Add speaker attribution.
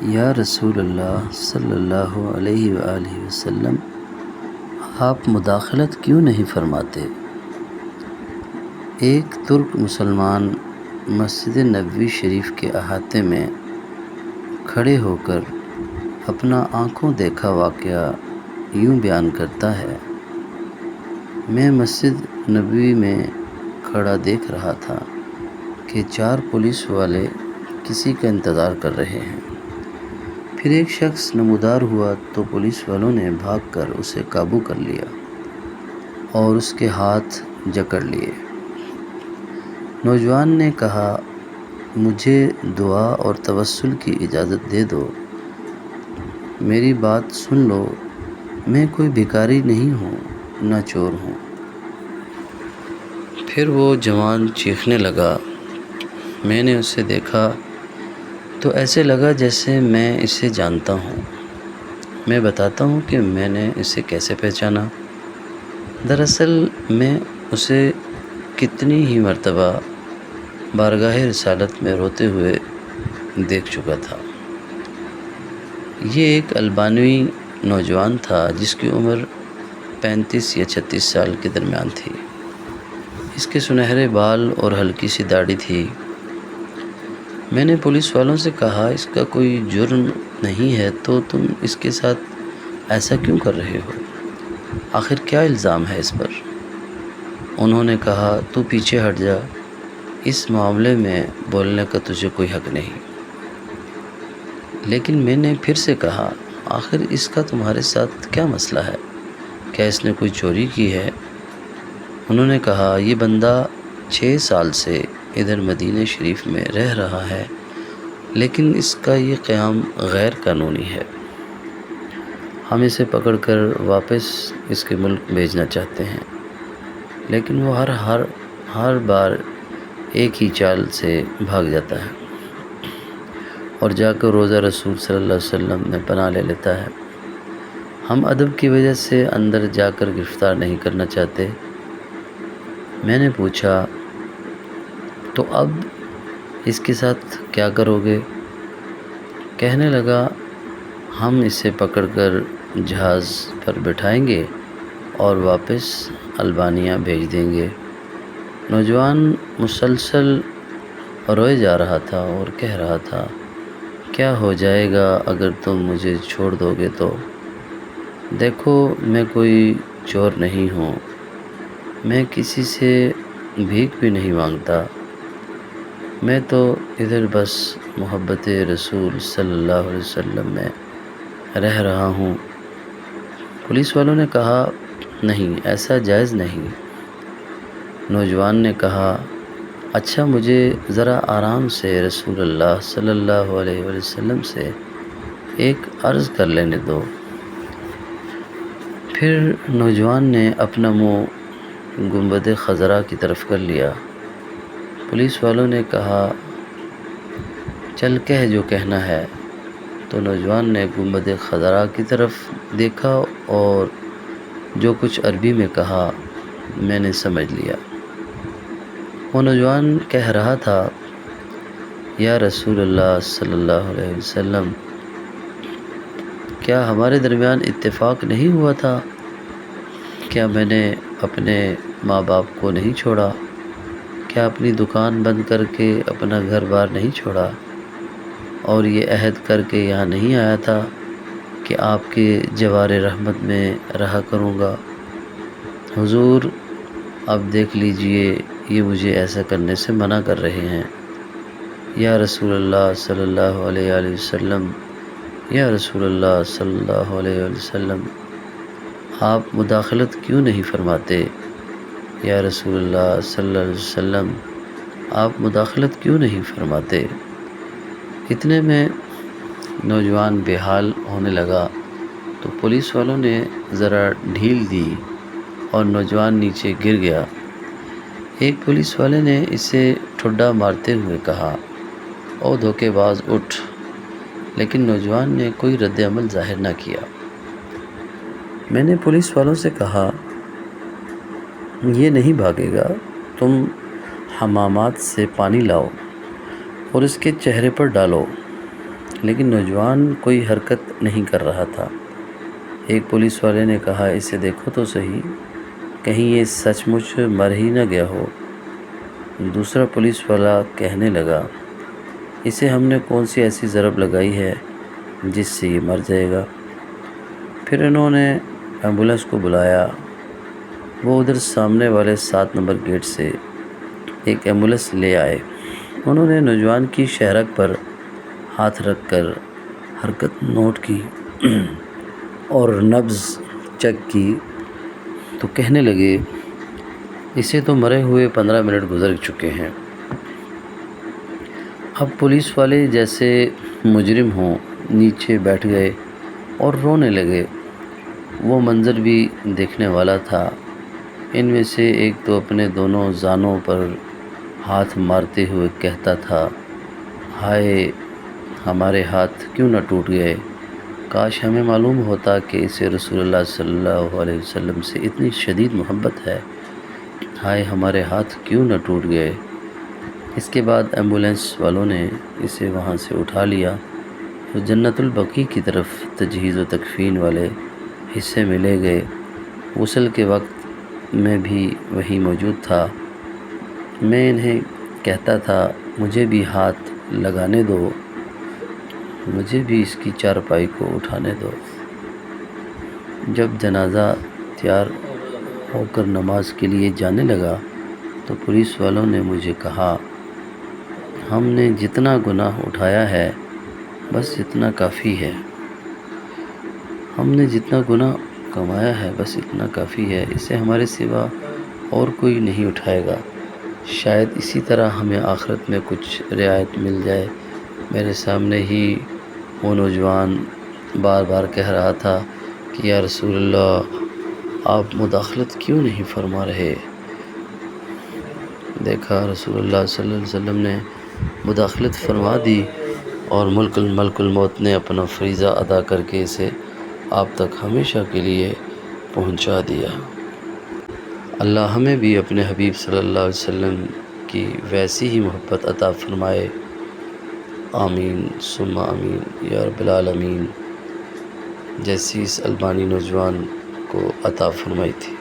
Speaker 1: یا رسول اللہ صلی اللہ علیہ وآلہ وسلم، آپ مداخلت کیوں نہیں فرماتے؟ ایک ترک مسلمان مسجد نبوی شریف کے احاطے میں کھڑے ہو کر اپنا آنکھوں دیکھا واقعہ یوں بیان کرتا ہے: میں مسجد نبوی میں کھڑا دیکھ رہا تھا کہ 4 پولیس والے کسی کا انتظار کر رہے ہیں۔ پھر ایک شخص نمودار ہوا تو پولیس والوں نے بھاگ کر اسے قابو کر لیا اور اس کے ہاتھ جکڑ لیے۔ نوجوان نے کہا، مجھے دعا اور توسل کی اجازت دے دو، میری بات سن لو، میں کوئی بھکاری نہیں ہوں، نہ چور ہوں۔ پھر وہ جوان چیخنے لگا۔ میں نے اسے دیکھا تو ایسے لگا جیسے میں اسے جانتا ہوں۔ میں بتاتا ہوں کہ میں نے اسے کیسے پہچانا۔ دراصل میں اسے کتنی ہی مرتبہ بارگاہ رسالت میں روتے ہوئے دیکھ چکا تھا۔ یہ ایک البانوی نوجوان تھا جس کی عمر 35 یا 36 سال کے درمیان تھی۔ اس کے سنہرے بال اور ہلکی سی داڑھی تھی۔ میں نے پولیس والوں سے کہا، اس کا کوئی جرم نہیں ہے تو تم اس کے ساتھ ایسا کیوں کر رہے ہو؟ آخر کیا الزام ہے اس پر؟ انہوں نے کہا، تو پیچھے ہٹ جا، اس معاملے میں بولنے کا تجھے کوئی حق نہیں۔ لیکن میں نے پھر سے کہا، آخر اس کا تمہارے ساتھ کیا مسئلہ ہے؟ کیا اس نے کوئی چوری کی ہے؟ انہوں نے کہا، یہ بندہ 6 سال سے ادھر مدینہ شریف میں رہ رہا ہے، لیکن اس کا یہ قیام غیر قانونی ہے۔ ہم اسے پکڑ کر واپس اس کے ملک بھیجنا چاہتے ہیں، لیکن وہ ہر بار ایک ہی چال سے بھاگ جاتا ہے اور جا کر روضہ رسول صلی اللہ علیہ وسلم میں پناہ لے لیتا ہے۔ ہم ادب کی وجہ سے اندر جا کر گرفتار نہیں کرنا چاہتے۔ میں نے پوچھا، تو اب اس کے ساتھ کیا کرو گے؟ کہنے لگا، ہم اسے پکڑ کر جہاز پر بٹھائیں گے اور واپس البانیہ بھیج دیں گے۔ نوجوان مسلسل روئے جا رہا تھا اور کہہ رہا تھا، کیا ہو جائے گا اگر تم مجھے چھوڑ دو گے تو؟ دیکھو، میں کوئی چور نہیں ہوں، میں کسی سے بھیک بھی نہیں مانگتا، میں تو ادھر بس محبت رسول صلی اللہ علیہ وسلم میں رہ رہا ہوں۔ پولیس والوں نے کہا، نہیں، ایسا جائز نہیں۔ نوجوان نے کہا، اچھا، مجھے ذرا آرام سے رسول اللہ صلی اللہ علیہ وسلم سے ایک عرض کر لینے دو۔ پھر نوجوان نے اپنا منہ گنبد خضرا کی طرف کر لیا۔ پولیس والوں نے کہا، چل کہہ جو کہنا ہے۔ تو نوجوان نے گنبد خضرا کی طرف دیکھا اور جو کچھ عربی میں کہا میں نے سمجھ لیا۔ وہ نوجوان کہہ رہا تھا، یا رسول اللہ صلی اللہ علیہ وسلم، کیا ہمارے درمیان اتفاق نہیں ہوا تھا؟ کیا میں نے اپنے ماں باپ کو نہیں چھوڑا؟ کیا اپنی دکان بند کر کے اپنا گھر بار نہیں چھوڑا اور یہ عہد کر کے یہاں نہیں آیا تھا کہ آپ کے جوار رحمت میں رہا کروں گا؟ حضور، اب دیکھ لیجئے، یہ مجھے ایسا کرنے سے منع کر رہے ہیں۔ یا رسول اللہ صلی اللہ علیہ وآلہ وسلم، یا رسول اللہ صلی اللہ علیہ وآلہ وسلم، آپ مداخلت کیوں نہیں فرماتے؟ یا رسول اللہ صلی اللہ علیہ وسلم، آپ مداخلت کیوں نہیں فرماتے؟ اتنے میں نوجوان بے حال ہونے لگا تو پولیس والوں نے ذرا ڈھیل دی اور نوجوان نیچے گر گیا۔ ایک پولیس والے نے اسے ٹھڈا مارتے ہوئے کہا، او دھوکے باز، اٹھ! لیکن نوجوان نے کوئی رد عمل ظاہر نہ کیا۔ میں نے پولیس والوں سے کہا، یہ نہیں بھاگے گا، تم حمامات سے پانی لاؤ اور اس کے چہرے پر ڈالو۔ لیکن نوجوان کوئی حرکت نہیں کر رہا تھا۔ ایک پولیس والے نے کہا، اسے دیکھو تو صحیح، کہیں یہ سچ مچ مر ہی نہ گیا ہو۔ دوسرا پولیس والا کہنے لگا، اسے ہم نے کون سی ایسی ضرب لگائی ہے جس سے یہ مر جائے گا۔ پھر انہوں نے ایمبولینس کو بلایا۔ وہ ادھر سامنے والے 7 نمبر گیٹ سے ایک ایمبولینس لے آئے۔ انہوں نے نوجوان کی شہرک پر ہاتھ رکھ کر حرکت نوٹ کی اور نبض چیک کی تو کہنے لگے، اسے تو مرے ہوئے 15 منٹ گزر چکے ہیں۔ اب پولیس والے جیسے مجرم ہوں نیچے بیٹھ گئے اور رونے لگے۔ وہ منظر بھی دیکھنے والا تھا۔ ان میں سے ایک تو اپنے دونوں زانوں پر ہاتھ مارتے ہوئے کہتا تھا، ہائے ہمارے ہاتھ کیوں نہ ٹوٹ گئے، کاش ہمیں معلوم ہوتا کہ اسے رسول اللہ صلی اللہ علیہ وسلم سے اتنی شدید محبت ہے، ہائے ہمارے ہاتھ کیوں نہ ٹوٹ گئے۔ اس کے بعد ایمبولینس والوں نے اسے وہاں سے اٹھا لیا اور جنت البقیع کی طرف تجہیز و تکفین والے حصے میں لے گئے۔ غسل کے وقت میں بھی وہی موجود تھا۔ میں انہیں کہتا تھا، مجھے بھی ہاتھ لگانے دو، مجھے بھی اس کی چارپائی کو اٹھانے دو۔ جب جنازہ تیار ہو کر نماز کے لیے جانے لگا تو پولیس والوں نے مجھے کہا، ہم نے جتنا گناہ اٹھایا ہے بس اتنا کافی ہے، ہم نے جتنا گناہ کمایا ہے بس اتنا کافی ہے، اسے ہمارے سوا اور کوئی نہیں اٹھائے گا، شاید اسی طرح ہمیں آخرت میں کچھ رعایت مل جائے۔ میرے سامنے ہی وہ نوجوان بار بار کہہ رہا تھا کہ یا رسول اللہ آپ مداخلت کیوں نہیں فرما رہے۔ دیکھا رسول اللہ صلی اللہ علیہ وسلم نے مداخلت فرما دی اور ملک الموت نے اپنا فریضہ ادا کر کے اسے آپ تک ہمیشہ کے لیے پہنچا دیا۔ اللہ ہمیں بھی اپنے حبیب صلی اللہ علیہ وسلم کی ویسی ہی محبت عطا فرمائے، آمین ثم آمین یا رب العالمین، جیسی اس البانی نوجوان کو عطا فرمائی تھی۔